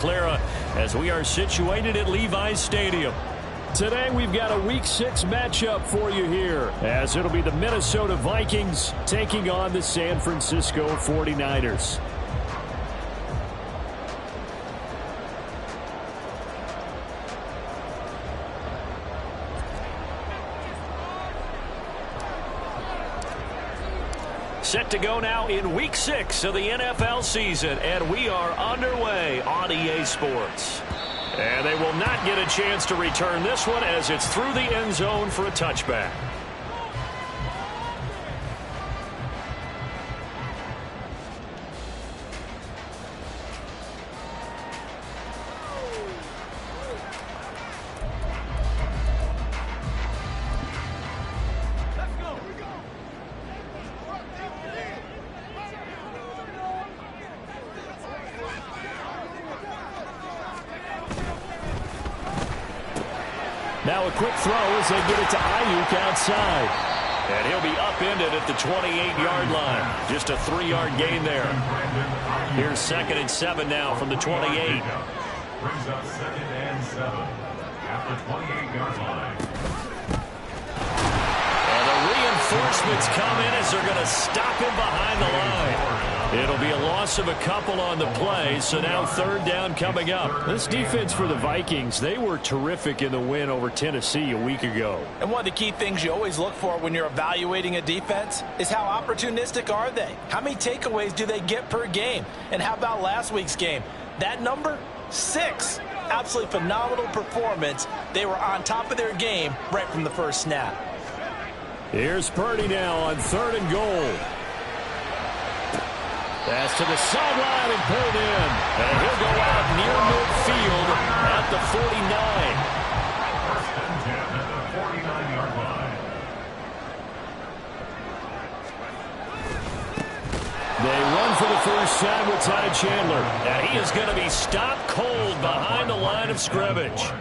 Clara, as we are situated at Levi's Stadium. Today we've got a Week 6 matchup for you here, as it'll be the Minnesota Vikings taking on the San Francisco 49ers. Set to go now in Week 6 of the NFL season, and we are underway on EA Sports. And they will not get a chance to return this one as it's through the end zone for a touchback. Now a quick throw as they get it to Ayuk outside. And he'll be upended at the 28-yard line. Just a 3-yard gain there. Here's 2nd and 7 now from the 28. Brings up 2nd and 7 at the 28-yard line. And the reinforcements come in as they're going to stop him behind the line. It'll be a loss of a couple on the play, so now 3rd down coming up. This defense for the Vikings, they were terrific in the win over Tennessee a week ago. And one of the key things you always look for when you're evaluating a defense is how opportunistic are they? How many takeaways do they get per game? And how about last week's game? That number, 6. Absolutely phenomenal performance. They were on top of their game right from the first snap. Here's Purdy now on 3rd and goal. Pass to the sideline and pulled in. And he'll go out near midfield at the 49. 1st and 10 at the 49-yard line. They run for the first time with Ty Chandler. And he is going to be stopped cold behind the line of scrimmage.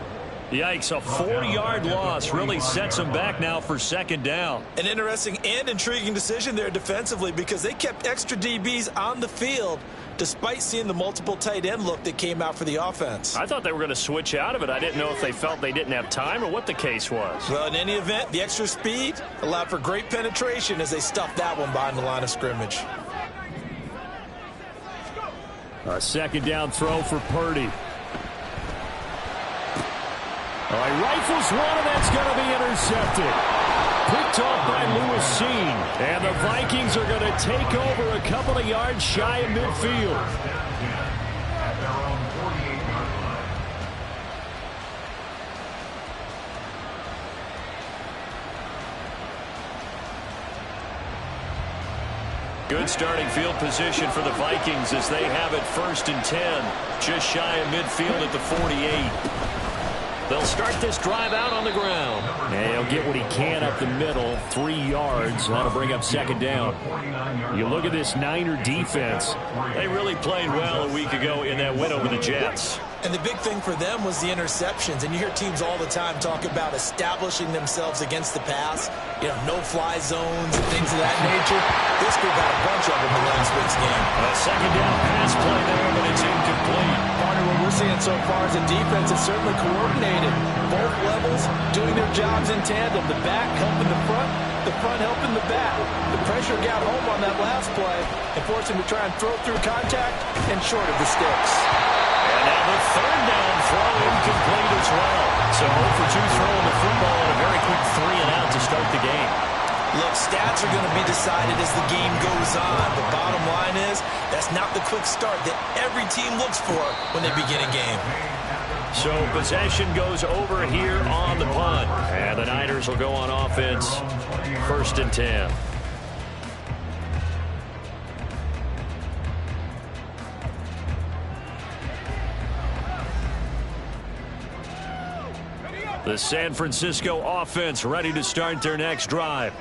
Yikes, a 4-yard loss really sets them back now for 2nd down. An interesting and intriguing decision there defensively because they kept extra DBs on the field despite seeing the multiple tight end look that came out for the offense. I thought they were going to switch out of it. I didn't know if they felt they didn't have time or what the case was. Well, in any event, the extra speed allowed for great penetration as they stuffed that one behind the line of scrimmage. A 2nd down throw for Purdy. All right, rifles one, and that's going to be intercepted. Picked off by Lewis Seen. And the Vikings are going to take over a couple of yards shy of midfield. At their own 48-yard line. Good starting field position for the Vikings as they have it 1st and 10. Just shy of midfield at the 48. They'll start this drive out on the ground. And he'll get what he can up the middle, 3 yards. That'll bring up 2nd down. You look at this Niner defense. They really played well a week ago in that win over the Jets. And the big thing for them was the interceptions. And you hear teams all the time talk about establishing themselves against the pass. You know, no-fly zones and things of that nature. This group had a bunch of them in last week's game. A 2nd down pass play there, but it's incomplete. Partner, what we're seeing so far is a defense is certainly coordinated. Both levels doing their jobs in tandem. The back helping the front helping the back. The pressure got home on that last play and forced him to try and throw through contact and short of the sticks. And now the 3rd down throw incomplete as well. So 0 for 2 throwing the football and a very quick 3 and out to start the game. Look, stats are going to be decided as the game goes on. The bottom line is that's not the quick start that every team looks for when they begin a game. So possession goes over here on the punt. And the Niners will go on offense 1st and 10. The San Francisco offense ready to start their next drive.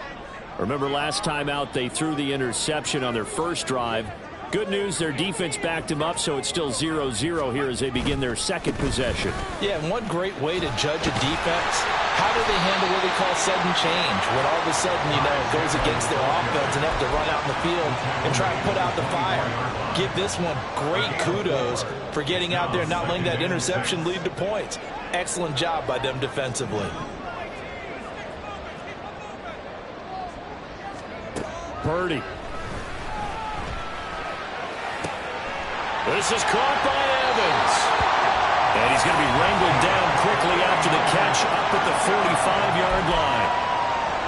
Remember last time out they threw the interception on their first drive. Good news, their defense backed him up, so it's still 0-0 here as they begin their second possession. Yeah, and one great way to judge a defense, how do they handle what we call sudden change? When all of a sudden, it goes against their offense and have to run out in the field and try and put out the fire. Give this one great kudos for getting out there and not letting that interception lead to points. Excellent job by them defensively. Purdy. This is caught by Evans. And he's going to be wrangled down quickly after the catch up at the 45-yard line.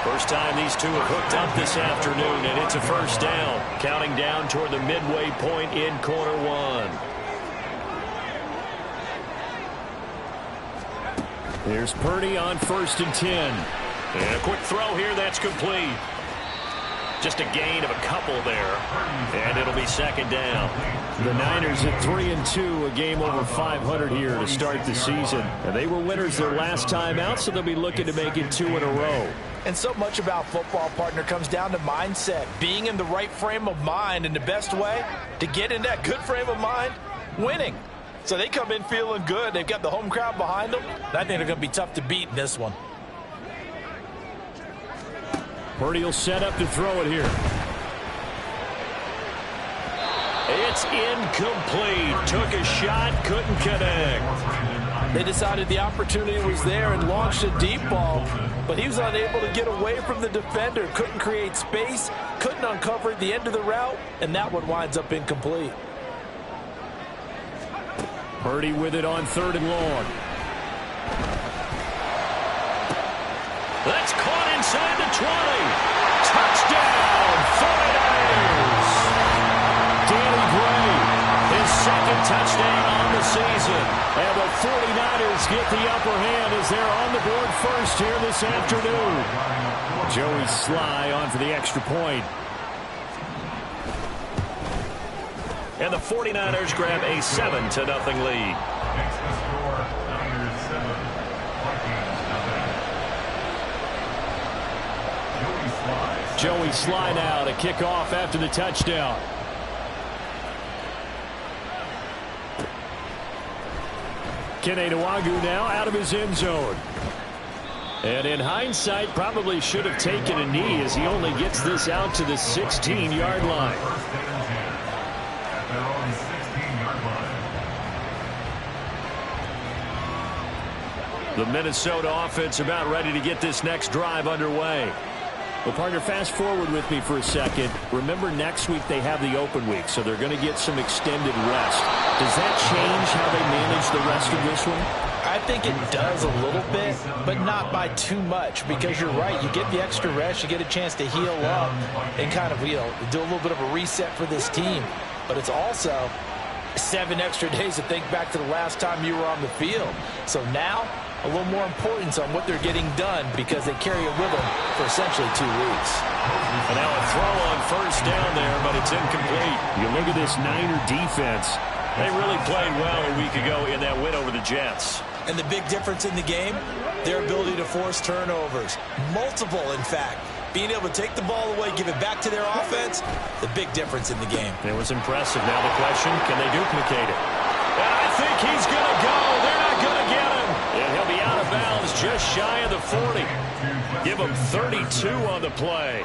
First time these two have hooked up this afternoon, and it's a first down. Counting down toward the midway point in quarter one. Here's Purdy on 1st and 10. And a quick throw here, that's complete. Just a gain of a couple there, and it'll be second down. The Niners at 3-2, a game over 500 here to start the season. And they were winners their last time out, so they'll be looking to make it 2 in a row. And so much about football, partner, comes down to mindset. Being in the right frame of mind, and the best way to get in that good frame of mind, winning. So they come in feeling good. They've got the home crowd behind them. And I think they're going to be tough to beat in this one. Purdy will set up to throw it here. It's incomplete. Took a shot, couldn't connect. They decided the opportunity was there and launched a deep ball, but he was unable to get away from the defender. Couldn't create space, couldn't uncover the end of the route, and that one winds up incomplete. Purdy with it on 3rd and long. That's caught inside the 20. Touchdown, 49ers. Danny Gray, his second touchdown on the season. And the 49ers get the upper hand as they're on the board first here this afternoon. Joey Sly on for the extra point. And the 49ers grab a 7-0 lead. Makes the score Niners 7, Vikings nothing. Joey Sly now to kick off after the touchdown. Kene Nwagu now out of his end zone. And in hindsight, probably should have taken a knee as he only gets this out to the 16-yard line. First and 10 at their own 16-yard line. The Minnesota offense about ready to get this next drive underway. Well, partner, fast forward with me for a second. Remember, next week they have the open week, so they're going to get some extended rest. Does that change how they manage the rest of this one? I think it does a little bit, but not by too much, because you're right. You get the extra rest, you get a chance to heal up and kind of, do a little bit of a reset for this team. But it's also 7 extra days to think back to the last time you were on the field. So now, a little more importance on what they're getting done because they carry it with them for essentially 2 weeks. And now a throw on first down there, but it's incomplete. You look at this Niner defense. They really played well a week ago in that win over the Jets. And the big difference in the game, their ability to force turnovers. Multiple, in fact. Being able to take the ball away, give it back to their offense, the big difference in the game. It was impressive. Now the question, can they duplicate it? And I think he's going to go. They're not going to get him. And he'll be out of bounds just shy of the 40. Give him 32 on the play.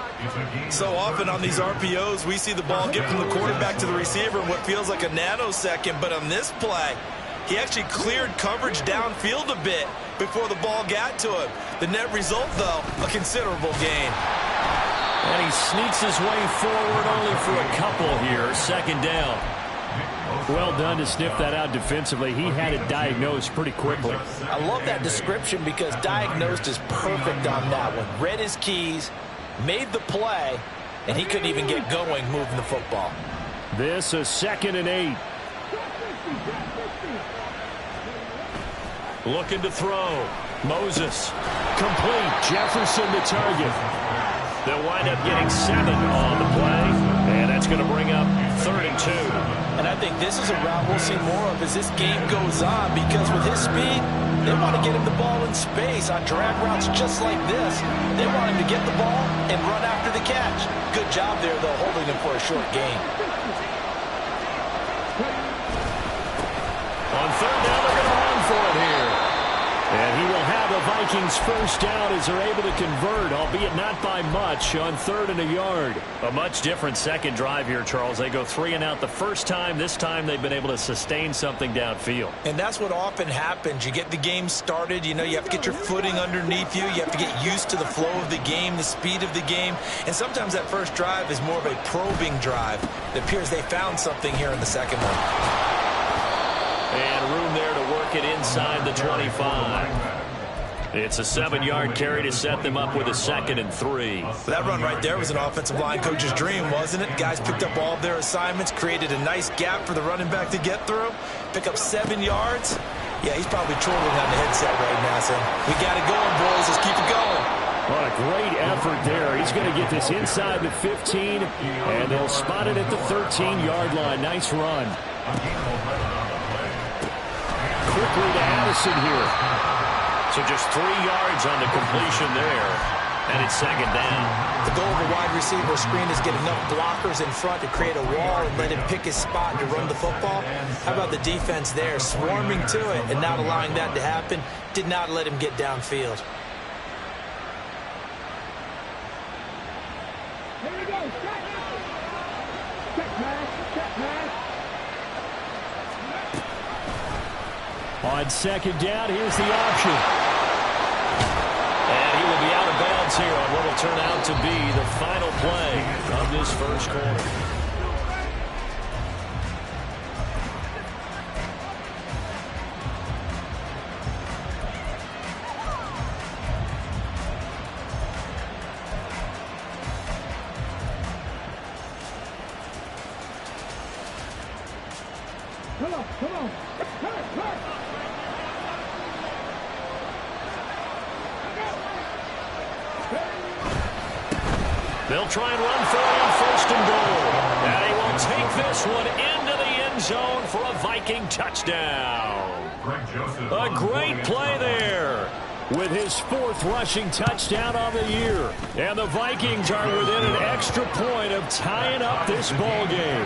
So often on these RPOs, we see the ball get from the quarterback to the receiver in what feels like a nanosecond. But on this play, he actually cleared coverage downfield a bit before the ball got to him. The net result, though, a considerable gain. And he sneaks his way forward only for a couple here. Second down. Well done to sniff that out defensively. He had it diagnosed pretty quickly. I love that description because diagnosed is perfect on that one. Read his keys, made the play, and he couldn't even get going moving the football. This is 2nd and 8. Looking to throw. Moses. Complete. Jefferson the target. They'll wind up getting 7 on the play. And that's going to bring up 3rd and 2. And I think this is a route we'll see more of as this game goes on because with his speed, they want to get him the ball in space on drag routes just like this. They want him to get the ball and run after the catch. Good job there, though, holding him for a short gain. the Vikings first down as they're able to convert, albeit not by much, on 3rd and a yard. A much different second drive here, Charles. They go 3 and out the first time. This time they've been able to sustain something downfield. And that's what often happens. You get the game started. You know, you have to get your footing underneath you. You have to get used to the flow of the game, the speed of the game. And sometimes that first drive is more of a probing drive. It appears they found something here in the second one. And room there to work it inside the 25. It's a 7-yard carry to set them up with a 2nd and 3. That run right there was an offensive line coach's dream, wasn't it? Guys picked up all of their assignments, created a nice gap for the running back to get through, pick up 7 yards. Yeah, he's probably twirling on the headset right now saying, we got it going, boys. Let's keep it going. What a great effort there. He's going to get this inside the 15, and they'll spot it at the 13-yard line. Nice run. Quickly to Addison here. So just 3 yards on the completion there, and it's 2nd down. The goal of a wide receiver screen is get enough blockers in front to create a wall and let him pick his spot to run the football. How about the defense there, swarming to it and not allowing that to happen? Did not let him get downfield. Here we go. Check pass. On 2nd down, here's the option. And he will be out of bounds here on what will turn out to be the final play of this first quarter. Come on. They'll try and run for it on 1st and goal. And he will take this one into the end zone for a Viking touchdown. A great play there with his 4th rushing touchdown on the year. And the Vikings are within an extra point of tying up this ball game.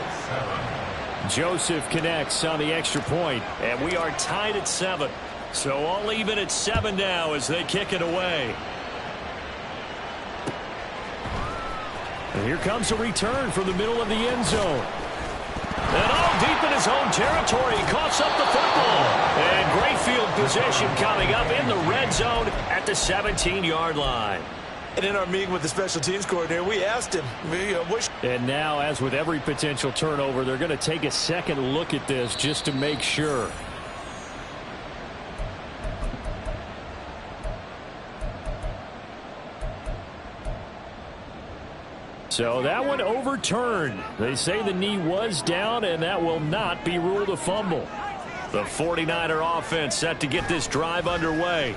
Joseph connects on the extra point, and we are tied at 7. So all even at 7 now as they kick it away. And here comes a return from the middle of the end zone. And all deep in his own territory, he coughs up the football. And great field position coming up in the red zone at the 17-yard line. And in our meeting with the special teams coordinator, we asked him, And now, as with every potential turnover, they're going to take a second look at this just to make sure. So that one overturned. They say the knee was down, and that will not be ruled a fumble. The 49er offense set to get this drive underway.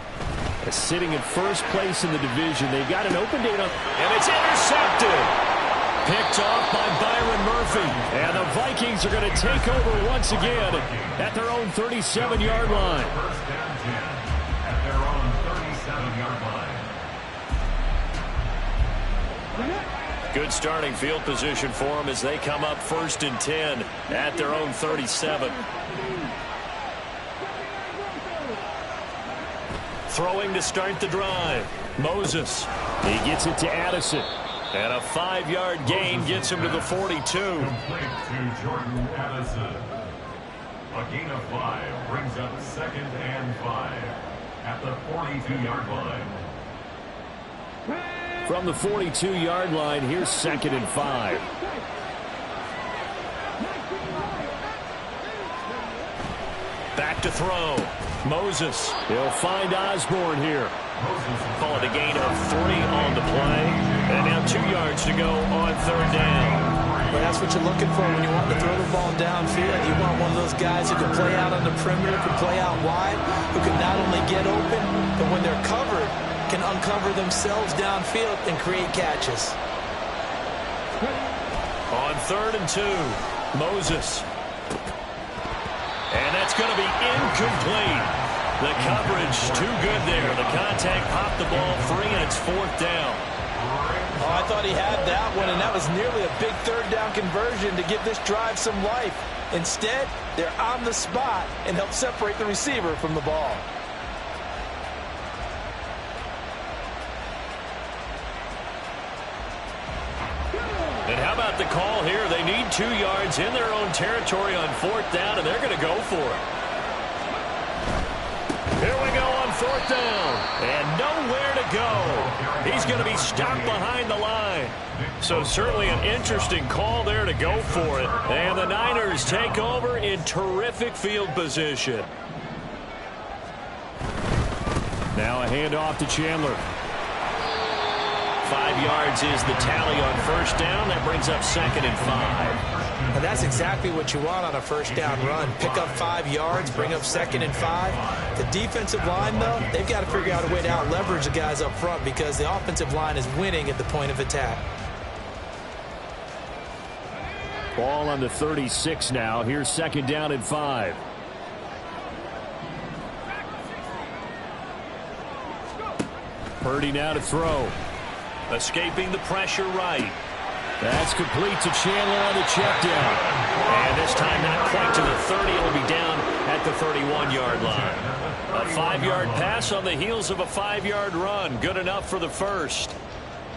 Sitting in first place in the division. They've got an open date on, and it's intercepted. Picked off by Byron Murphy. And the Vikings are going to take over once again at their own 37-yard line. First down 10 at their own 37-yard line. Good starting field position for them as they come up 1st and 10 at their own 37. Throwing to start the drive. Moses. He gets it to Addison. And a 5-yard gain gets him to the 42. Complete to Jordan Addison. A gain of 5 brings up 2nd and 5 at the 42-yard line. From the 42-yard line, here's 2nd and 5. Back to throw. Moses. He'll find Osborne here. Call it a gain of 3 on the play. And now 2 yards to go on 3rd down. Well, that's what you're looking for when you want to throw the ball downfield. You want one of those guys who can play out on the perimeter, can play out wide, who can not only get open, but when they're covered, can uncover themselves downfield and create catches. On 3rd and 2, Moses. And that's going to be incomplete. The coverage too good there. The contact popped the ball free, and it's 4th down. Oh, I thought he had that one, and that was nearly a big 3rd down conversion to give this drive some life. Instead, they're on the spot and help separate the receiver from the ball. 2 yards in their own territory on 4th down, and they're going to go for it. Here we go on 4th down, and nowhere to go. He's going to be stopped behind the line. So certainly an interesting call there to go for it. And the Niners take over in terrific field position. Now a handoff to Chandler. 5 yards is the tally on 1st down. That brings up 2nd and 5. And that's exactly what you want on a 1st down run. Pick up 5 yards, bring up 2nd and 5. The defensive line, though, they've got to figure out a way to out-leverage the guys up front because the offensive line is winning at the point of attack. Ball on the 36 now. Here's 2nd down and 5. Purdy now to throw. Escaping the pressure right. That's complete to Chandler on the check down. And this time not quite to the 30. It'll be down at the 31-yard line. A 5-yard pass on the heels of a 5-yard run. Good enough for the first.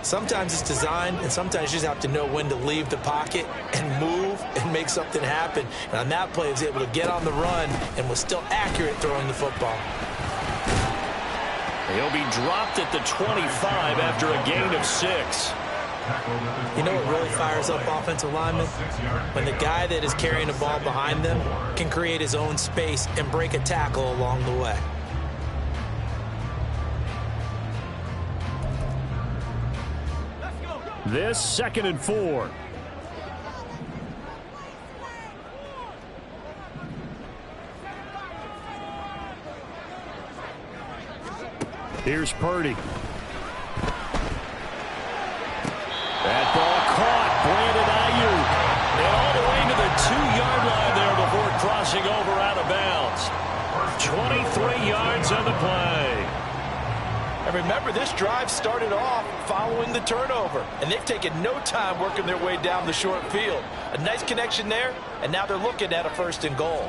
Sometimes it's designed, and sometimes you just have to know when to leave the pocket and move and make something happen. And on that play, he was able to get on the run and was still accurate throwing the football. He'll be dropped at the 25 after a gain of 6. You know what really fires up offensive linemen? When the guy that is carrying the ball behind them can create his own space and break a tackle along the way. This 2nd and 4. Here's Purdy. That ball caught. Brandon Ayuk. And all the way to the 2-yard line there before crossing over out of bounds. 23 yards on the play. And remember, this drive started off following the turnover. And they've taken no time working their way down the short field. A nice connection there, and now they're looking at a 1st and goal.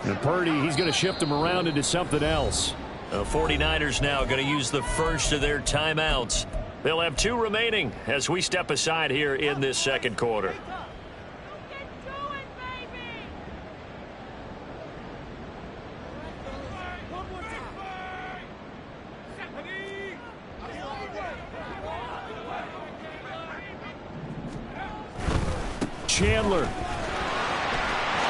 And Purdy, he's going to shift them around into something else. The 49ers now going to use the first of their timeouts. They'll have 2 remaining as we step aside here in this 2nd quarter. Chandler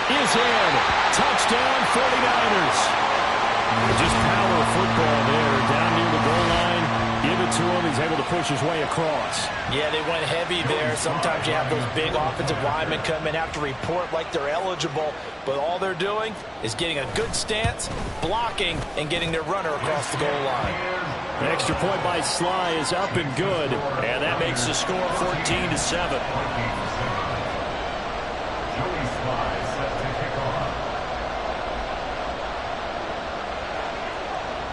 is in. Touchdown, 49ers. Just power football there. Down near the goal line. Give it to him. He's able to push his way across. Yeah, they went heavy there. Sometimes you have those big offensive linemen come in, have to report like they're eligible. But all they're doing is getting a good stance, blocking, and getting their runner across the goal line. The extra point by Sly is up and good. And that makes the score 14-7.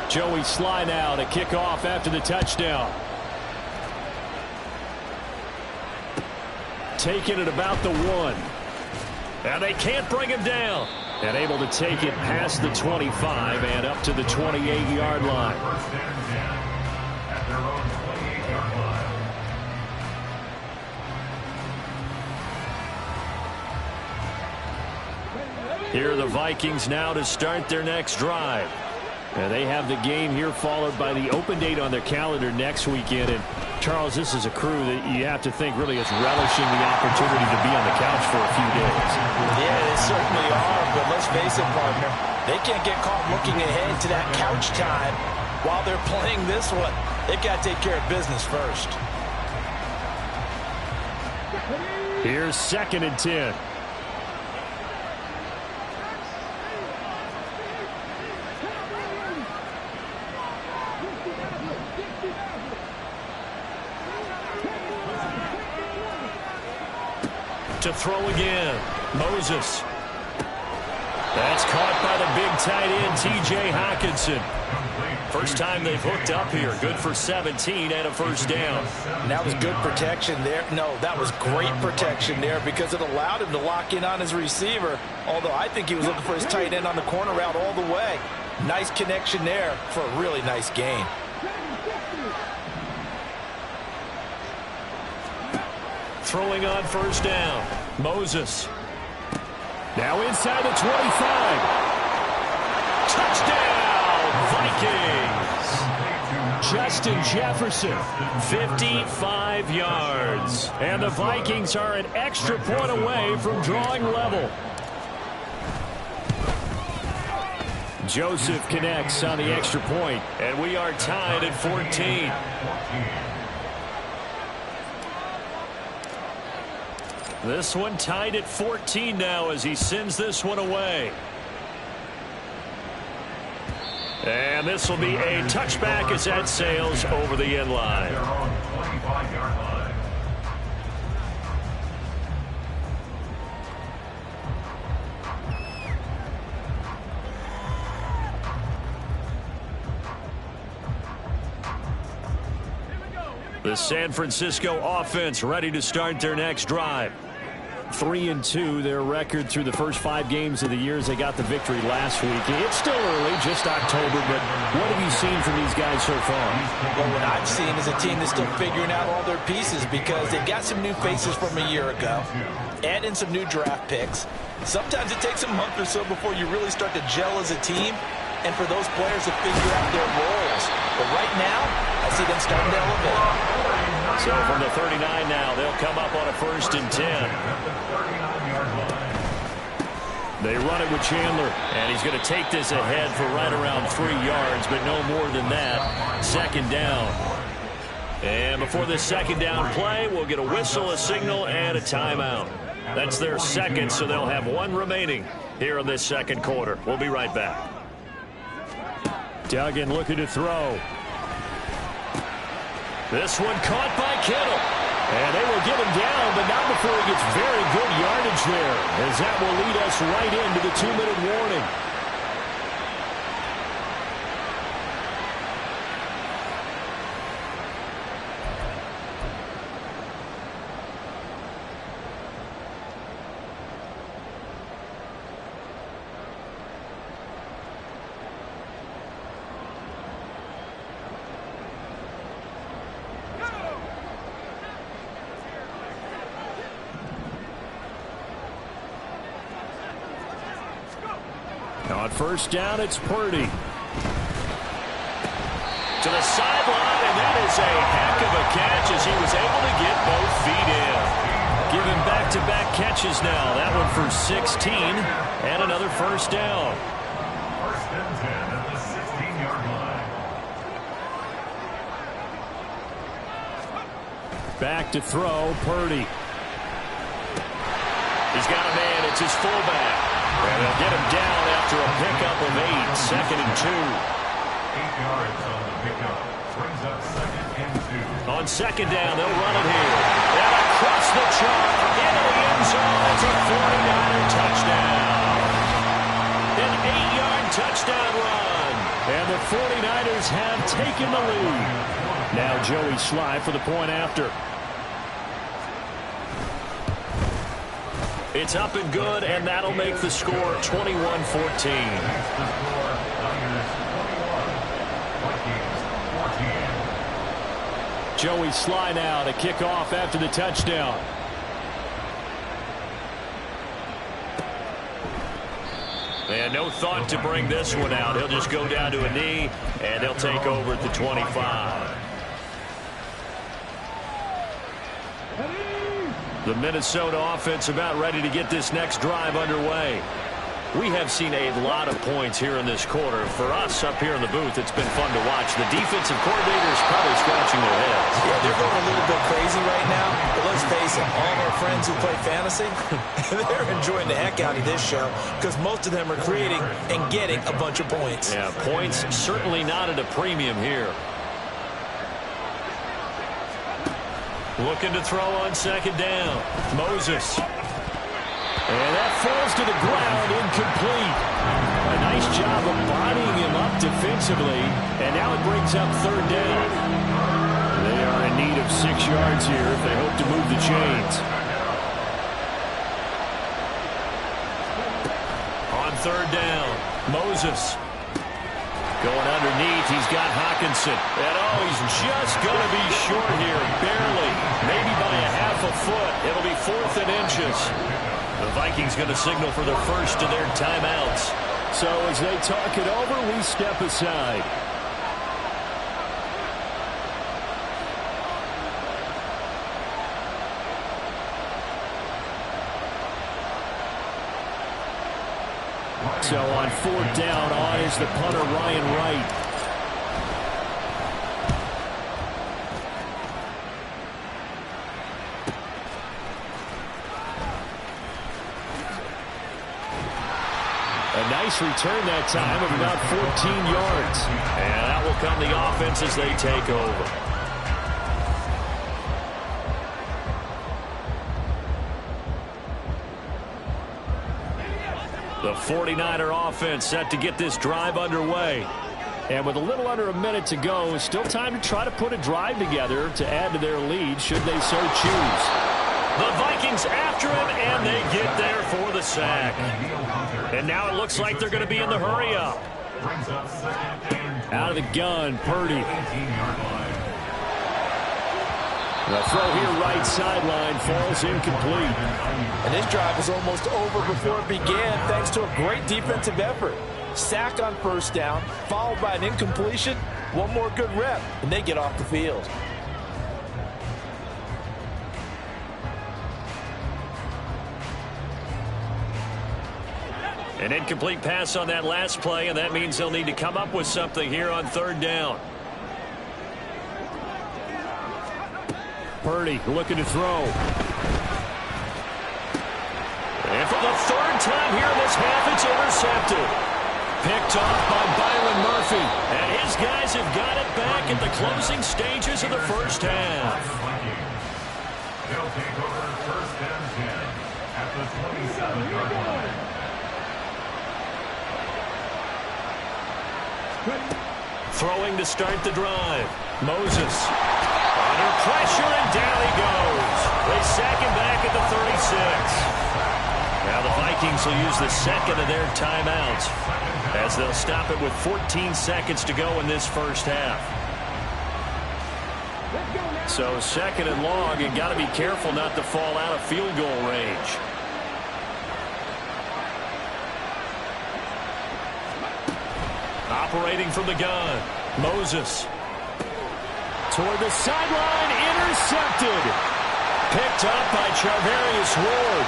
Joey Sly now to kick off after the touchdown. Taking it about the 1. And they can't bring him down. And able to take it past the 25 and up to the 28-yard line. Here are the Vikings now to start their next drive. And they have the game here followed by the open date on their calendar next weekend. And, Charles, this is a crew that you have to think really is relishing the opportunity to be on the couch for a few days. Yeah, they certainly are, but let's face it, partner. They can't get caught looking ahead to that couch time while they're playing this one. They've got to take care of business first. Here's 2nd and 10. To throw again. Moses. That's caught by the big tight end, T.J. Hockenson. First time they've hooked up here. Good for 17 and a 1st down. And that was good protection there. No, that was great protection there because it allowed him to lock in on his receiver. Although I think he was looking for his tight end on the corner route all the way. Nice connection there for a really nice gain. throwing on first down. Moses. Now inside the 25. Touchdown, Vikings. Justin Jefferson, 55 yards. And the Vikings are an extra point away from drawing level. Joseph connects on the extra point, and we are tied at 14. This one tied at 14 now as he sends this one away. And this will be a touchback as that sails over the end line. The San Francisco offense ready to start their next drive. 3-2, their record through the first 5 games of the year as they got the victory last week. It's still early, just October, but what have you seen from these guys so far? Well, what I've seen is a team that's still figuring out all their pieces because they've got some new faces from a year ago, add in some new draft picks. Sometimes it takes a month or so before you really start to gel as a team and for those players to figure out their roles. But right now, I see them starting to elevate. So from the 39 now, they'll come up on a 1st and 10. They run it with Chandler, and he's going to take this ahead for right around 3 yards, but no more than that. 2nd down. And before this 2nd down play, we'll get a whistle, a signal, and a timeout. That's their 2nd, so they'll have 1 remaining here in this 2nd quarter. We'll be right back. Duggan looking to throw. This one caught by Kittle. And they will get him down, but not before he gets very good yardage there, as that will lead us right into the 2-minute warning. On 1st down, it's Purdy. To the sideline, and that is a heck of a catch as he was able to get both feet in. Giving back-to-back catches now. That one for 16 and another 1st down. 1st and 10 at the 16-yard line. Back to throw, Purdy. He's got a man. It's his fullback. And they'll get him down after a pickup of 8. 2nd and 2. 8 yards on the pickup. Brings up 2nd and 2. On 2nd down, they'll run it here. And across the chalk into the end zone. It's a 49er touchdown. An 8-yard touchdown run. And the 49ers have taken the lead. Now Joey Sly for the point after. It's up and good, and that'll make the score 21-14. Joey Sly now to kick off after the touchdown. And no thought to bring this one out. He'll just go down to a knee, and he'll take over at the 25. The Minnesota offense about ready to get this next drive underway. We have seen a lot of points here in this quarter. For us up here in the booth, it's been fun to watch. The defensive coordinators probably scratching their heads. Yeah, they're going a little bit crazy right now. But let's face it, all our friends who play fantasy, they're enjoying the heck out of this show because most of them are creating and getting a bunch of points. Yeah, points certainly not at a premium here. Looking to throw on 2nd down. Moses. And that falls to the ground, incomplete. A nice job of bodying him up defensively. And now it brings up 3rd down. They are in need of 6 yards here if they hope to move the chains. On 3rd down, Moses. Going underneath, he's got Hawkinson. And oh, he's just going to be short here, barely. Maybe by a half a foot. It'll be 4th and inches. The Vikings going to signal for their first of their timeouts. So as they talk it over, we step aside. So on 4th down, on is the punter, Ryan Wright. A nice return that time of about 14 yards. And that will come the offense as they take over. The 49er offense set to get this drive underway. And with a little under a minute to go, still time to try to put a drive together to add to their lead should they so choose. The Vikings after him, and they get there for the sack. And now it looks like they're going to be in the hurry-up. Out of the gun, Purdy. The throw here, right sideline, falls incomplete. And this drive was almost over before it began thanks to a great defensive effort. Sack on 1st down, followed by an incompletion. One more good rep, and they get off the field. An incomplete pass on that last play, and that means they'll need to come up with something here on 3rd down. Purdy looking to throw. And for the 3rd time here in this half, it's intercepted. Picked off by Byron Murphy. And his guys have got it back at the closing stages of the 1st half. They'll take over 1st and 10 at the 27-yard line. Throwing to start the drive. Moses. Under pressure, and down he goes. They sack him back at the 36. Now the Vikings will use the second of their timeouts as they'll stop it with 14 seconds to go in this 1st half. So 2nd and long, you got to be careful not to fall out of field goal range. Operating from the gun, Moses. Toward the sideline, intercepted. Picked up by Charvarius Ward.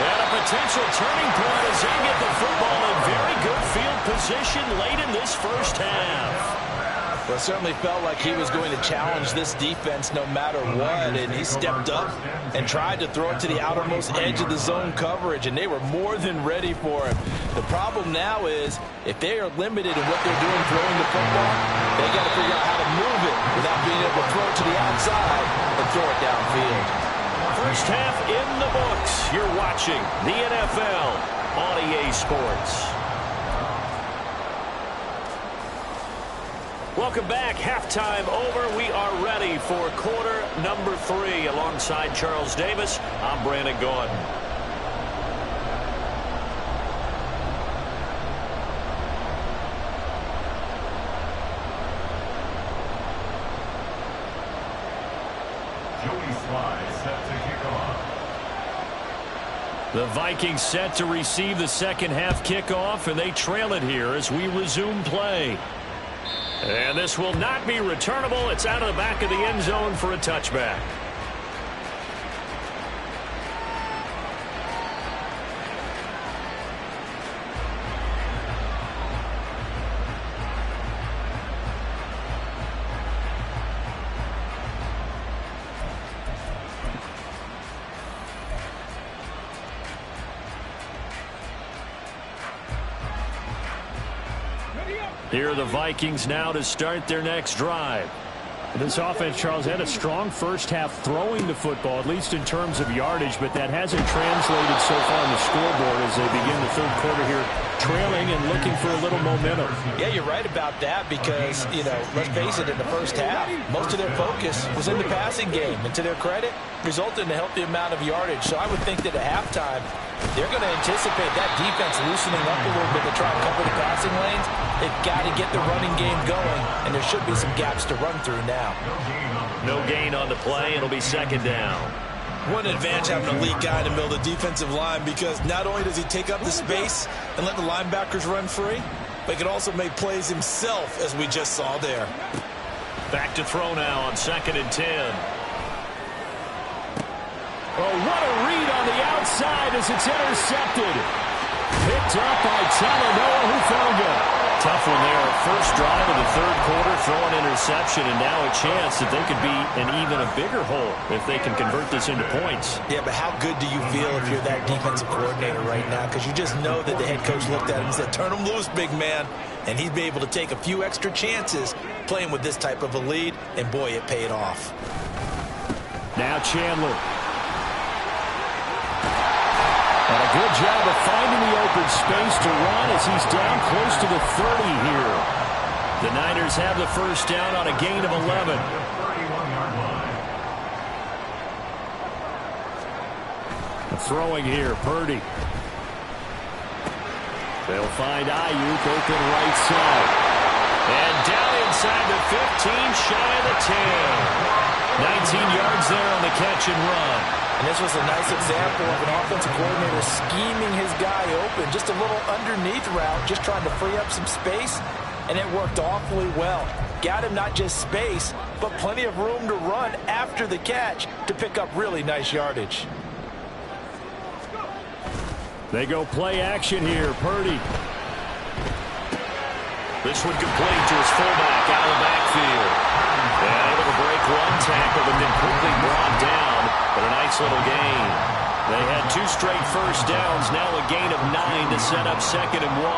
And a potential turning point as they get the football in very good field position late in this 1st half. Well, it certainly felt like he was going to challenge this defense no matter what, and he stepped up and tried to throw it to the outermost edge of the zone coverage, and they were more than ready for him. The problem now is if they are limited in what they're doing throwing the football, they got to figure out how to move it without being able to throw it to the outside and throw it downfield. 1st half in the books. You're watching the NFL on EA Sports. Welcome back. Halftime over. We are ready for quarter number 3. Alongside Charles Davis, I'm Brandon Gaudin. The Vikings set to receive the 2nd half kickoff, and they trail it here as we resume play. And this will not be returnable. It's out of the back of the end zone for a touchback. Here are the Vikings now to start their next drive. This offense, Charles, had a strong 1st half throwing the football, at least in terms of yardage, but that hasn't translated so far on the scoreboard as they begin the 3rd quarter here, trailing and looking for a little momentum. Yeah, you're right about that because, let's face it, in the 1st half, most of their focus was in the passing game. And to their credit, resulted in a healthy amount of yardage. So I would think that at halftime, They're going to anticipate that defense loosening up a little bit to try and cover the passing lanes. They've got to get the running game going, and there should be some gaps to run through now. No gain on the play. It'll be second down. What an advantage having a lead guy in the middle of the defensive line, because not only does he take up the space and let the linebackers run free, but he can also make plays himself, as we just saw there. Back to throw now on 2nd and 10. Oh, what a read on the outside as it's intercepted. Picked up by Talanoa Hufanga. Tough one there. First drive of the third quarter, throw an interception, and now a chance that they could be in even a bigger hole if they can convert this into points. Yeah, but how good do you feel if you're that defensive coordinator right now? Because you just know that the head coach looked at him and said, turn him loose, big man. And he'd be able to take a few extra chances playing with this type of a lead, and boy, it paid off. Now Chandler. And a good job of finding the open space to run as he's down close to the 30 here. The Niners have the first down on a gain of 11. Throwing here, Purdy. They'll find Ayuk open right side. And down inside the 15, shy of the 10. 19 yards there on the catch and run. And this was a nice example of an offensive coordinator scheming his guy open. Just a little underneath route, just trying to free up some space, and it worked awfully well. Got him not just space, but plenty of room to run after the catch to pick up really nice yardage. They go play action here, Purdy. This one complete to his fullback out of the backfield. And able to break one tackle, but then quickly brought down. But a nice little gain. They had 2 straight first downs, now a gain of 9 to set up 2nd and 1.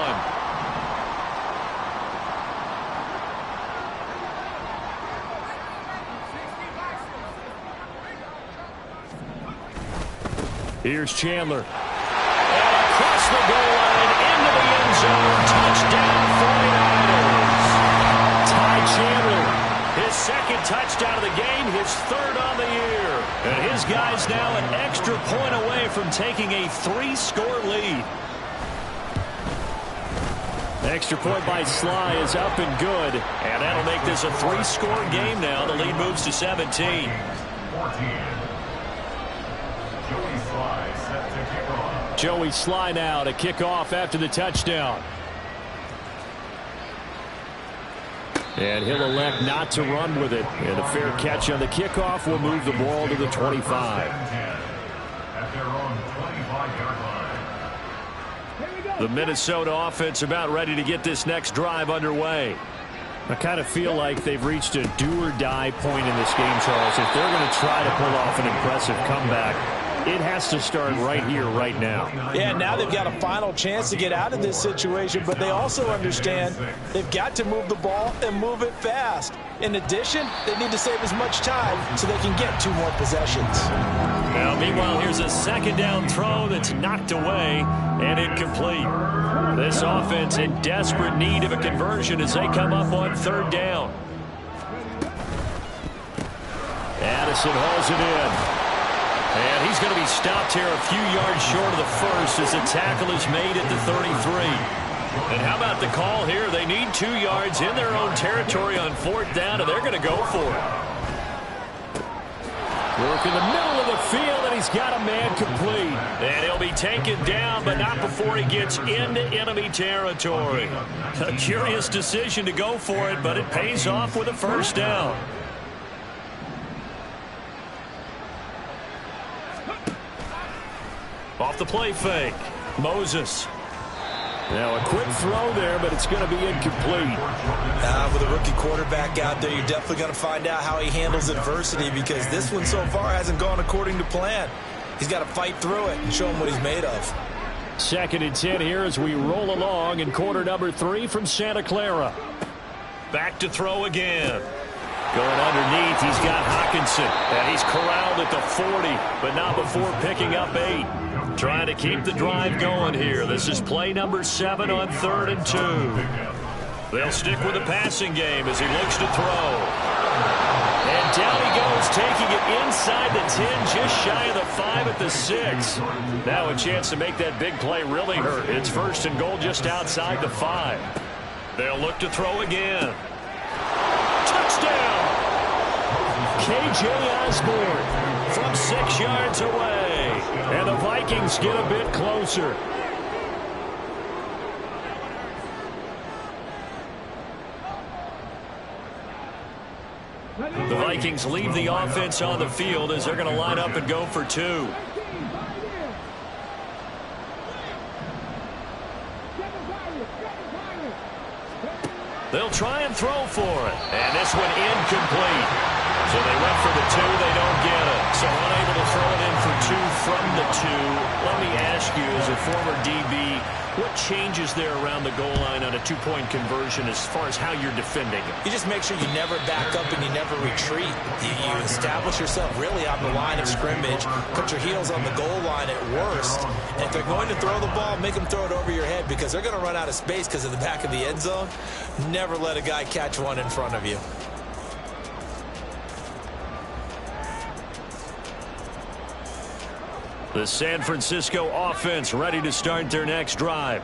Here's Chandler. And across the goal line, into the end zone, touchdown 49ers. Ty Chandler. His 2nd touchdown of the game, his 3rd on the year. And his guys now an extra point away from taking a 3-score lead. Extra point by Sly is up and good. And that'll make this a 3-score game now. The lead moves to 17. 14. Joey Sly set to kick off. Joey Sly now to kick off after the touchdown. And he'll elect not to run with it. And a fair catch on the kickoff will move the ball to the 25. At their own 25-yard line. The Minnesota offense about ready to get this next drive underway. I kind of feel like they've reached a do-or-die point in this game, Charles. If they're going to try to pull off an impressive comeback, it has to start right here, right now. Yeah, now they've got a final chance to get out of this situation, but they also understand they've got to move the ball and move it fast. In addition, they need to save as much time so they can get 2 more possessions. Now, meanwhile, here's a 2nd down throw that's knocked away and incomplete. This offense in desperate need of a conversion as they come up on 3rd down. Addison hauls it in. And he's going to be stopped here a few yards short of the first as the tackle is made at the 33. And how about the call here? They need 2 yards in their own territory on 4th down, and they're going to go for it. Work in the middle of the field, and he's got a man complete. And he'll be taken down, but not before he gets into enemy territory. A curious decision to go for it, but it pays off with a 1st down. Off the play fake. Moses. Now a quick throw there, but it's going to be incomplete. With a rookie quarterback out there, you're definitely going to find out how he handles adversity, because this one so far hasn't gone according to plan. He's got to fight through it and show him what he's made of. 2nd and 10 here as we roll along in quarter number 3 from Santa Clara. Back to throw again. Going underneath, he's got Hockenson. And he's corralled at the 40, but not before picking up 8. Trying to keep the drive going here. This is play number 7 on 3rd and 2. They'll stick with the passing game as he looks to throw. And down he goes, taking it inside the 10, just shy of the 5 at the 6. Now a chance to make that big play really hurt. It's first and goal just outside the 5. They'll look to throw again. Touchdown! K.J. Osborne from 6 yards away. And the Vikings get a bit closer. The Vikings leave the offense on the field as they're going to line up and go for 2. They'll try and throw for it. And this one incomplete. So they went for the 2. They don't get it. So unable to throw it in for 2 from the 2. Let me ask you, as a former DB, what changes there around the goal line on a 2-point conversion as far as how you're defending it? You just make sure you never back up and you never retreat. You establish yourself really on the line of scrimmage, put your heels on the goal line at worst, and if they're going to throw the ball, make them throw it over your head because they're going to run out of space because of the back of the end zone. Never let a guy catch one in front of you. The San Francisco offense ready to start their next drive.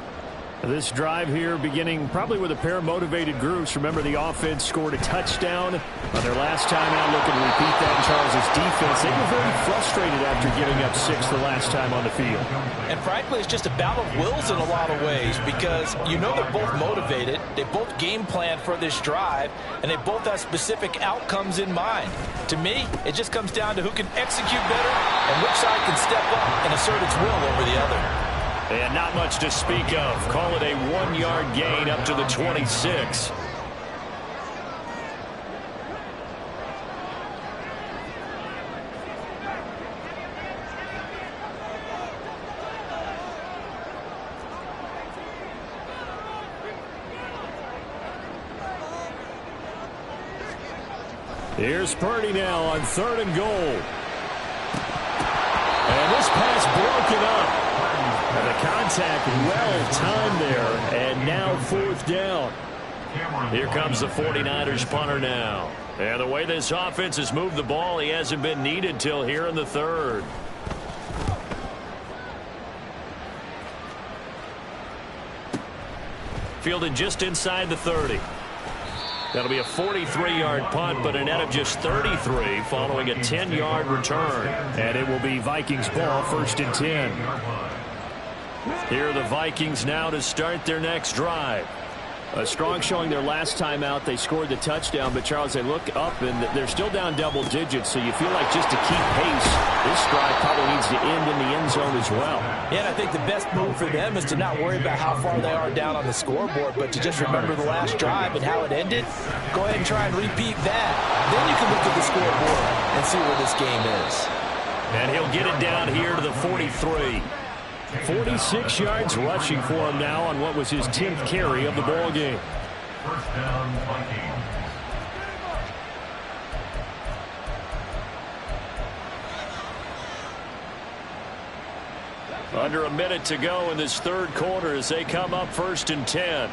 This drive here beginning probably with a pair of motivated groups. Remember, the offense scored a touchdown on their last time out. Looking to repeat that in Charles' defense. They were very frustrated after giving up 6 the last time on the field. And frankly, it's just a battle of wills in a lot of ways because you know they're both motivated. They both game plan for this drive, and they both have specific outcomes in mind. To me, it just comes down to who can execute better and which side can step up and assert its will over the other. And not much to speak of. Call it a 1-yard gain up to the 26. Here's Purdy now on 3rd and goal. And this pass broken up. And the contact well-timed there, and now 4th down. Here comes the 49ers punter now. And the way this offense has moved the ball, he hasn't been needed till here in the 3rd. Fielded just inside the 30. That'll be a 43-yard punt, but a net of just 33 following a 10-yard return. And it will be Vikings ball, 1st and 10. Here are the Vikings now to start their next drive. A strong showing their last time out. They scored the touchdown, but Charles, they look up and they're still down double digits, so you feel like just to keep pace, this drive probably needs to end in the end zone as well. Yeah, and I think the best move for them is to not worry about how far they are down on the scoreboard, but to just remember the last drive and how it ended. Go ahead and try and repeat that. Then you can look at the scoreboard and see where this game is. And he'll get it down here to the 43. 46 yards rushing for him now on what was his 10th carry of the ball game. 1st down, Vikings. Under a minute to go in this 3rd quarter as they come up 1st and 10.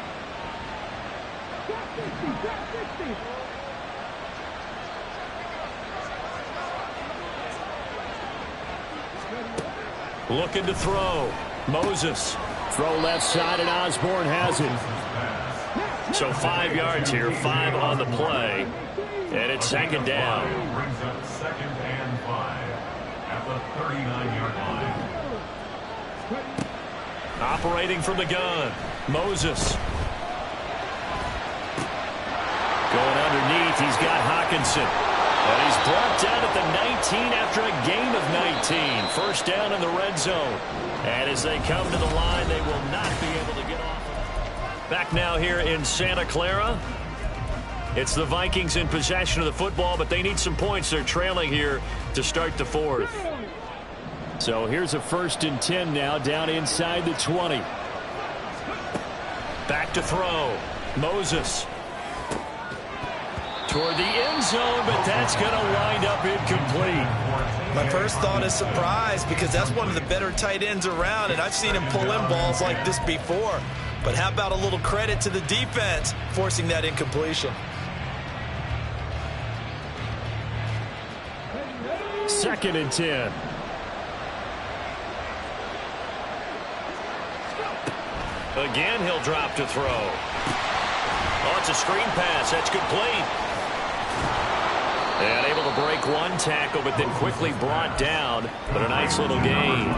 Looking to throw. Moses. Throw left side, and Osborne has it. So 5 yards here, 5 on the play. And it's 2nd down. Brings up 2nd and 5 at the 39-yard line. Operating from the gun. Moses. Going underneath, he's got Hockenson. And he's brought down at the 19 after a gain of 19. 1st down in the red zone. And as they come to the line, they will not be able to get off. Back now here in Santa Clara. It's the Vikings in possession of the football, but they need some points. They're trailing here to start the 4th. So here's a 1st and 10 now, down inside the 20. Back to throw. Moses. Toward the end zone, but that's going to wind up incomplete. My first thought is surprise because that's one of the better tight ends around, and I've seen him pull in balls like this before. But how about a little credit to the defense forcing that incompletion? 2nd and 10. Again, he'll drop to throw. Oh, it's a screen pass. That's complete. And able to break one tackle, but then quickly brought down. But a nice little gain.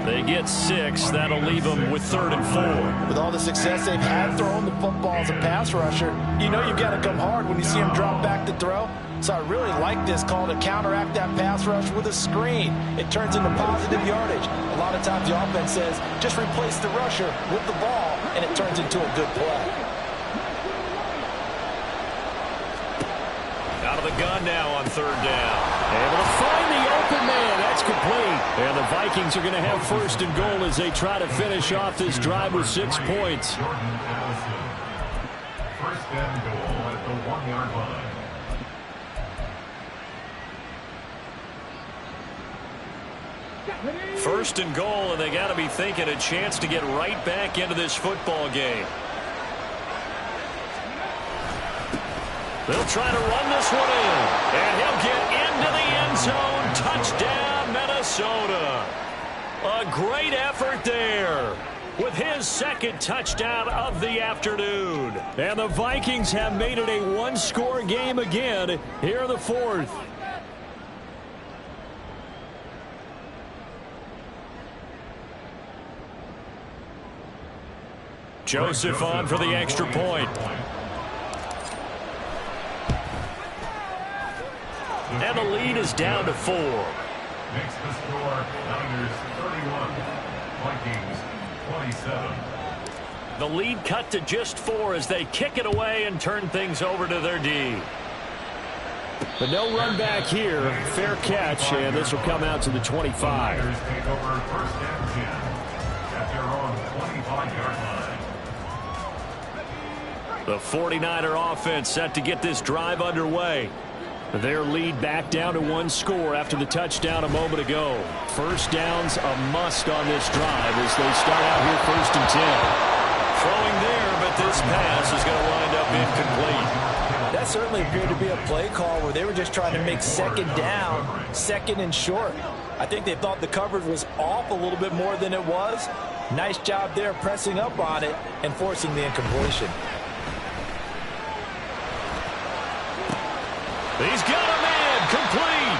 They get 6. That'll leave them with 3rd and 4. With all the success they've had throwing the football as a pass rusher, you know you've got to come hard when you see him drop back to throw. So I really like this call to counteract that pass rush with a screen. It turns into positive yardage. A lot of times the offense says, just replace the rusher with the ball, and it turns into a good play. Out of the gun now on 3rd down. Able to find the open man. That's complete. And the Vikings are going to have 1st and goal as they try to finish off this drive with 6 points. 1st and goal at the 1-yard line. First and goal, and they got to be thinking a chance to get right back into this football game. They'll try to run this one in, and he'll get into the end zone. Touchdown, Minnesota. A great effort there with his 2nd touchdown of the afternoon. And the Vikings have made it a one-score game again here in the 4th. Joseph on for the extra point. And the lead is down to 4. Makes the score Niners 31, Vikings 27. The lead cut to just 4 as they kick it away and turn things over to their D. But no run back here. Fair catch, and this will come out to the 25. Niners take over 1st and 10 at their own 25-yard line. The 49er offense set to get this drive underway. Their lead back down to 1 score after the touchdown a moment ago. 1st down's a must on this drive as they start out here 1st and 10. Throwing there, but this pass is going to wind up incomplete. That certainly appeared to be a play call where they were just trying to make 2nd down, 2nd and short. I think they thought the coverage was off a little bit more than it was. Nice job there pressing up on it and forcing the incompletion. He's got a man, complete.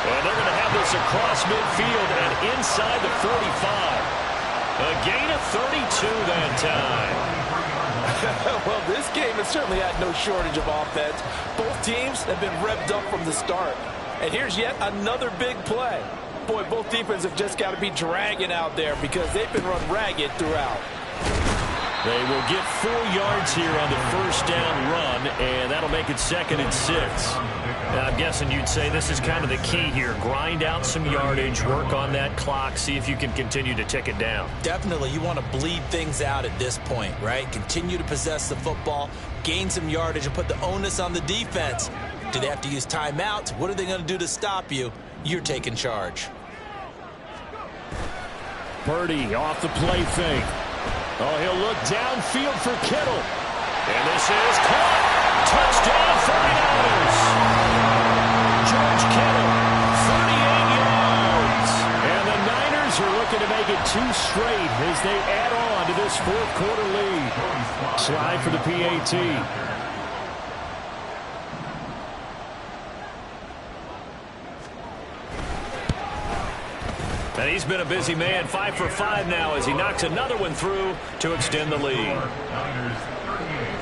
And they're going to have this across midfield and inside the 45. A gain of 32 that time. Well, this game has certainly had no shortage of offense. Both teams have been revved up from the start. And here's yet another big play. Boy, both defenses have just got to be dragging out there because they've been run ragged throughout. They will get 4 yards here on the 1st down run, and that'll make it 2nd and 6. Now, I'm guessing you'd say this is kind of the key here. Grind out some yardage, work on that clock, see if you can continue to tick it down. Definitely, you want to bleed things out at this point, right? Continue to possess the football, gain some yardage, and put the onus on the defense. Do they have to use timeouts? What are they going to do to stop you? You're taking charge. Purdy off the play fake. Oh, he'll look downfield for Kittle. And this is caught. Touchdown 49ers. George Kittle, 38 yards. And the Niners are looking to make it 2 straight as they add on to this 4th quarter lead. Slide for the PAT. And he's been a busy man, 5 for 5 now as he knocks another one through to extend the lead. Niners 38,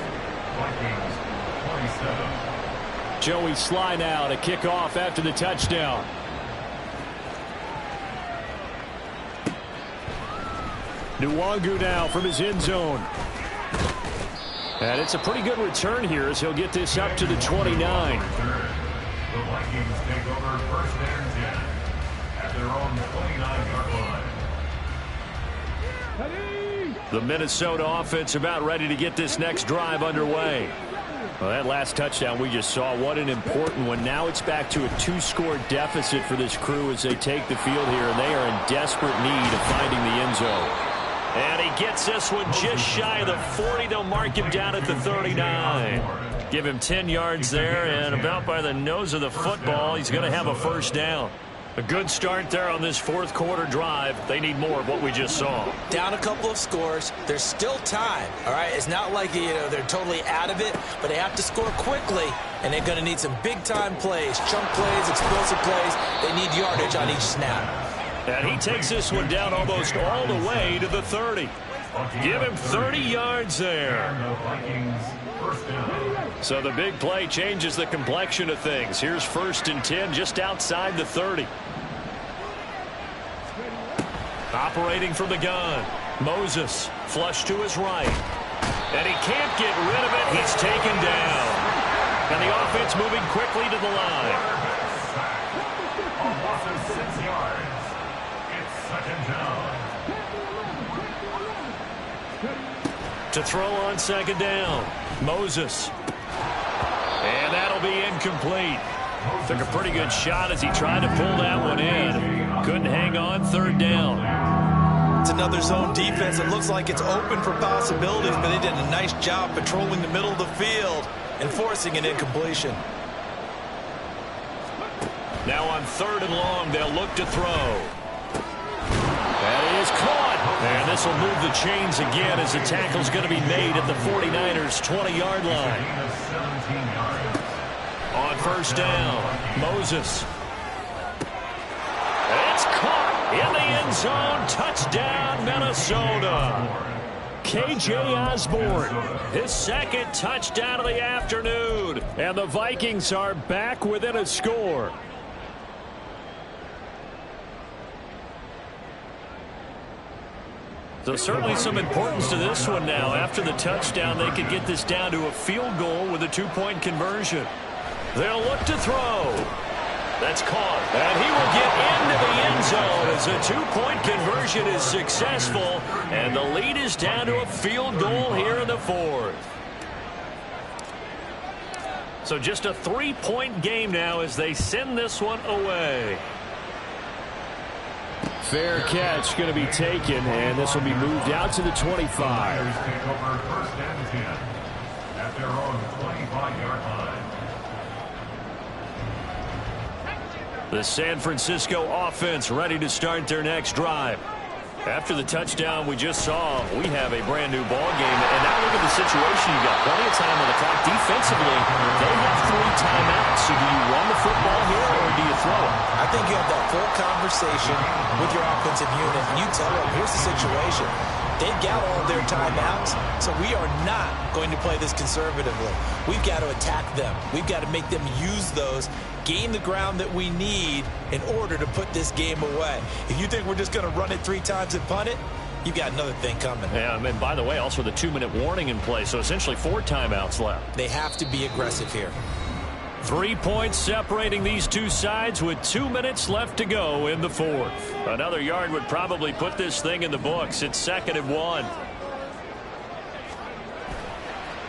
Vikings 27. Joey Sly now to kick off after the touchdown. Nwangu now from his end zone. And it's a pretty good return here as he'll get this up to the 29. The Vikings take over 1st and 10 at their own 29-yard line. The Minnesota offense about ready to get this next drive underway. Well, that last touchdown we just saw, what an important one. Now it's back to a 2-score deficit for this crew as they take the field here, and they are in desperate need of finding the end zone. And he gets this one just shy of the 40. They'll mark him down at the 39. Give him 10 yards there, and about by the nose of the football, he's going to have a 1st down. A good start there on this fourth quarter drive. They need more of what we just saw. Down a couple of scores. There's still time. All right, it's not like they're totally out of it, but they have to score quickly, and they're going to need some big-time plays, chunk plays, explosive plays. They need yardage on each snap. And he takes this one down almost all the way to the 30. Give him 30 yards there. So the big play changes the complexion of things. Here's 1st and 10 just outside the 30. Operating from the gun. Moses flush to his right. And he can't get rid of it. He's taken down. And the offense moving quickly to the line. A loss of 6 yards. It's 2nd down. To throw on 2nd down. Moses. And that'll be incomplete. Took a pretty good shot as he tried to pull that one in. Couldn't hang on. 3rd down. It's another zone defense. It looks like it's open for possibilities, but they did a nice job patrolling the middle of the field and forcing an incompletion. Now on 3rd and long, they'll look to throw. That is caught. And this will move the chains again as the tackle's going to be made at the 49ers' 20-yard line. On 1st down, Moses. It's caught in the end zone. Touchdown, Minnesota. K.J. Osborne, his 2nd touchdown of the afternoon. And the Vikings are back within a score. So certainly some importance to this one now. After the touchdown, they could get this down to a field goal with a 2-point conversion. They'll look to throw. That's caught. And he will get into the end zone as a 2-point conversion is successful. And the lead is down to a field goal here in the 4th. So just a 3-point game now as they send this one away. Fair catch going to be taken, and this will be moved out to the 25. Take over 1st and 10 at their own 25-yard line. The San Francisco offense ready to start their next drive. After the touchdown we just saw, we have a brand new ball game. And now look at the situation. You've got plenty of time on the clock. Defensively, they have 3 timeouts. So do you run the football here or do you throw it? I think you have that full conversation with your offensive unit, and you tell them, here's the situation. They've got all of their timeouts, so we are not going to play this conservatively. We've got to attack them. We've got to make them use those, gain the ground that we need in order to put this game away. If you think we're just going to run it 3 times and punt it, you've got another thing coming. Yeah, and by the way, also the 2-minute warning in play, so essentially 4 timeouts left. They have to be aggressive here. 3 points separating these two sides with 2 minutes left to go in the 4th. Another yard would probably put this thing in the books. It's 2nd and 1.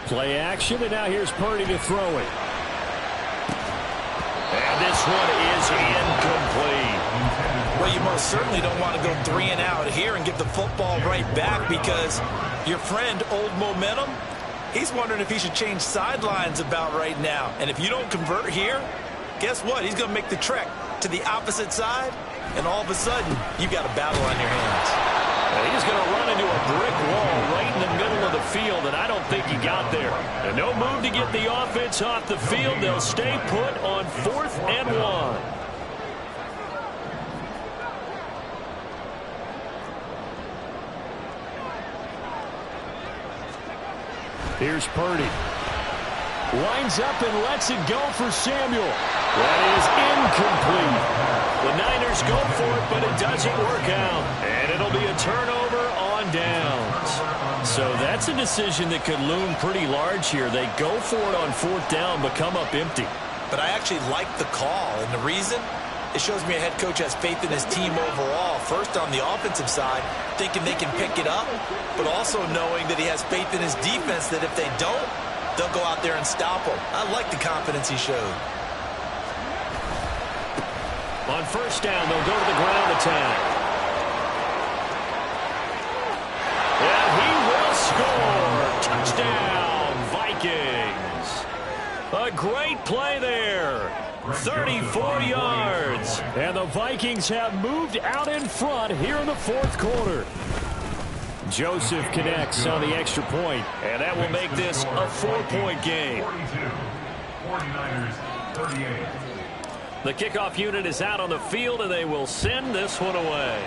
Play action, and now here's Purdy to throw it. And this one is incomplete. Well, you most certainly don't want to go 3 and out here and give the football right back, because your friend, Old Momentum, he's wondering if he should change sidelines about right now. And if you don't convert here, guess what? He's going to make the trek to the opposite side, and all of a sudden, you've got a battle on your hands. And he's going to run into a brick wall right in the middle of the field, and I don't think he got there. And no move to get the offense off the field. They'll stay put on 4th and 1. Here's Purdy. Lines up and lets it go for Samuel. That is incomplete. The Niners go for it, but it doesn't work out. And it'll be a turnover on downs. So that's a decision that could loom pretty large here. They go for it on 4th down, but come up empty. But I actually like the call, and the reason? It shows me a head coach has faith in his team overall. First, on the offensive side, thinking they can pick it up, but also knowing that he has faith in his defense that if they don't, they'll go out there and stop them. I like the confidence he showed. On 1st down, they'll go to the ground attack. And he will score. Touchdown, Vikings. A great play there. 34 yards. And the Vikings have moved out in front here in the fourth quarter. Joseph connects on the extra point. And that will make this a 4-point game. 49ers 38. The kickoff unit is out on the field, and they will send this one away.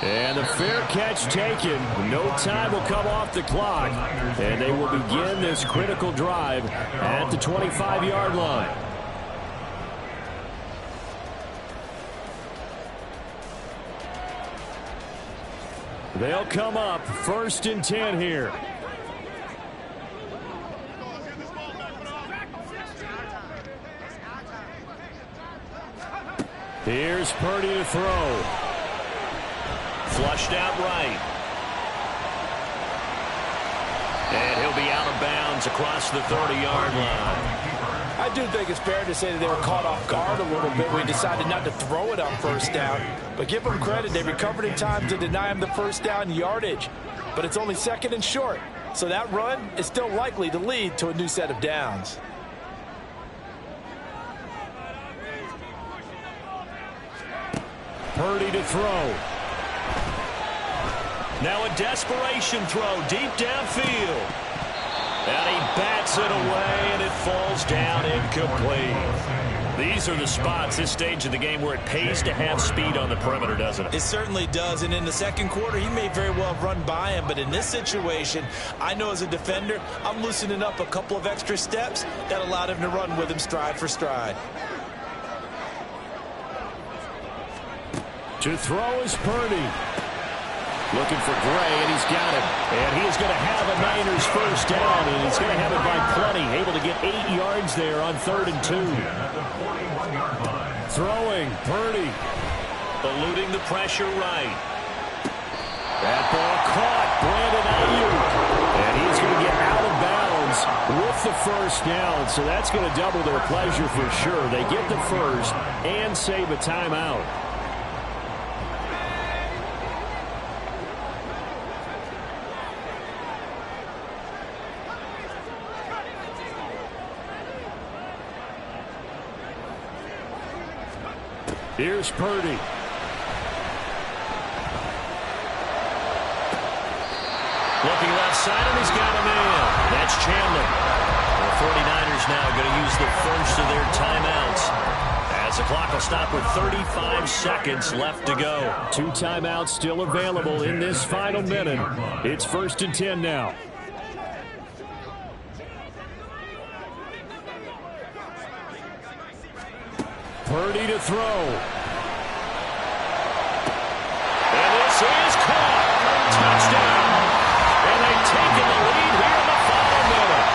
And the fair catch taken. No time will come off the clock. And they will begin this critical drive at the 25-yard line. They'll come up 1st and 10 here. Here's Purdy to throw. Flushed out right. And he'll be out of bounds across the 30-yard line. I do think it's fair to say that they were caught off guard a little bit when he decided not to throw it on 1st down. But give them credit, they recovered in time to deny him the 1st down yardage. But it's only 2nd and short. So that run is still likely to lead to a new set of downs. Purdy to throw. Now a desperation throw deep downfield. And he bats it away, and it falls down incomplete. These are the spots, this stage of the game, where it pays to have speed on the perimeter, doesn't it? It certainly does, and in the second quarter, he may very well have run by him, but in this situation, I know as a defender, I'm loosening up a couple of extra steps that allowed him to run with him stride for stride. To throw is Purdy. Looking for Gray, and he's got him. And he is going to have a Niners 1st down, and he's going to have it by plenty. Able to get 8 yards there on 3rd and 2. Throwing, Purdy. Eluding the pressure right. That ball caught, Brandon Ayuk. And he's going to get out of bounds with the 1st down. So that's going to double their pleasure for sure. They get the 1st and save a timeout. Here's Purdy. Looking left side, and he's got a man. That's Chandler. The 49ers now going to use the first of their timeouts, as the clock will stop with 35 seconds left to go. 2 timeouts still available in this final minute. It's 1st and 10 now. Purdy to throw. And this is caught. Touchdown. And they've taken the lead here in the final minute.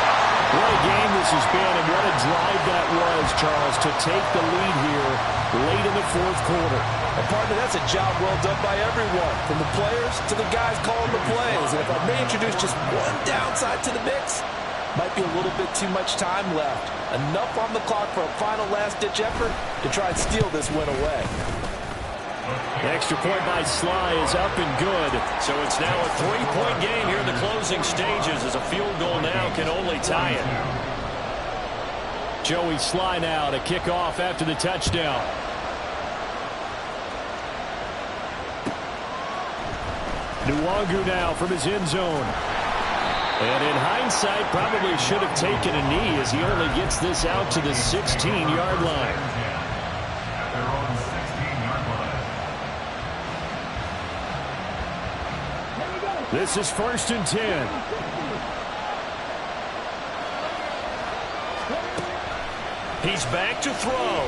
What a game this has been, and what a drive that was, Charles, to take the lead here late in the fourth quarter. And partner, that's a job well done by everyone, from the players to the guys calling the plays. And if I may introduce just one downside to the mix, might be a little bit too much time left. Enough on the clock for a final last-ditch effort to try and steal this win away. The extra point by Sly is up and good. So it's now a 3-point game here in the closing stages, as a field goal now can only tie it. Joey Sly now to kick off after the touchdown. Nwangu now from his end zone. And in hindsight, probably should have taken a knee, as he only gets this out to the 16-yard line. This is 1st and 10. He's back to throw.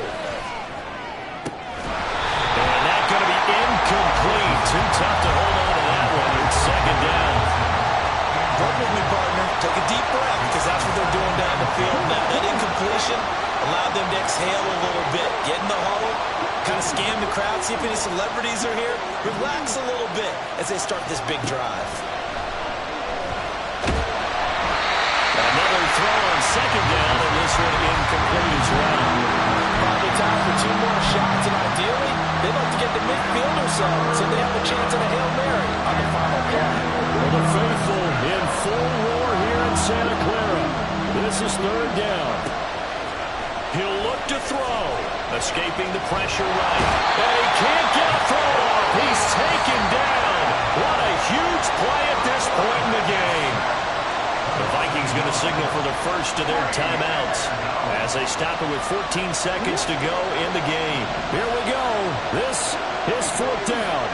And that's going to be incomplete. Too tough to hold on to that one. It's 2nd down. Work with me, partner. Take a deep breath, because that's what they're doing down the field. That incompletion allowed them to exhale a little bit, get in the huddle, kind of scan the crowd, see if any celebrities are here. Relax a little bit as they start this big drive. Another throw on 2nd down, and this one incomplete as well. Probably time for 2 more shots, and ideally, they'd like to get to midfield or so they have a chance at a Hail Mary on the final play. Well, the faithful in full roar here in Santa Clara. This is 3rd down. He'll look to throw. Escaping the pressure right. And he can't get a throw off. He's taken down. What a huge play at this point in the game. The Vikings going to signal for the first of their timeouts as they stop it with 14 seconds to go in the game. Here we go. This is fourth down.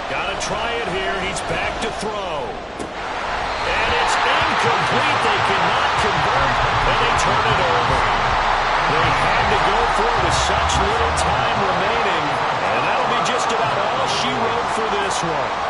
Got to try it here. He's back to throw. And it's incomplete. They cannot convert, and they turn it over. They had to go for it with such little time remaining, and that'll be just about all she wrote for this one.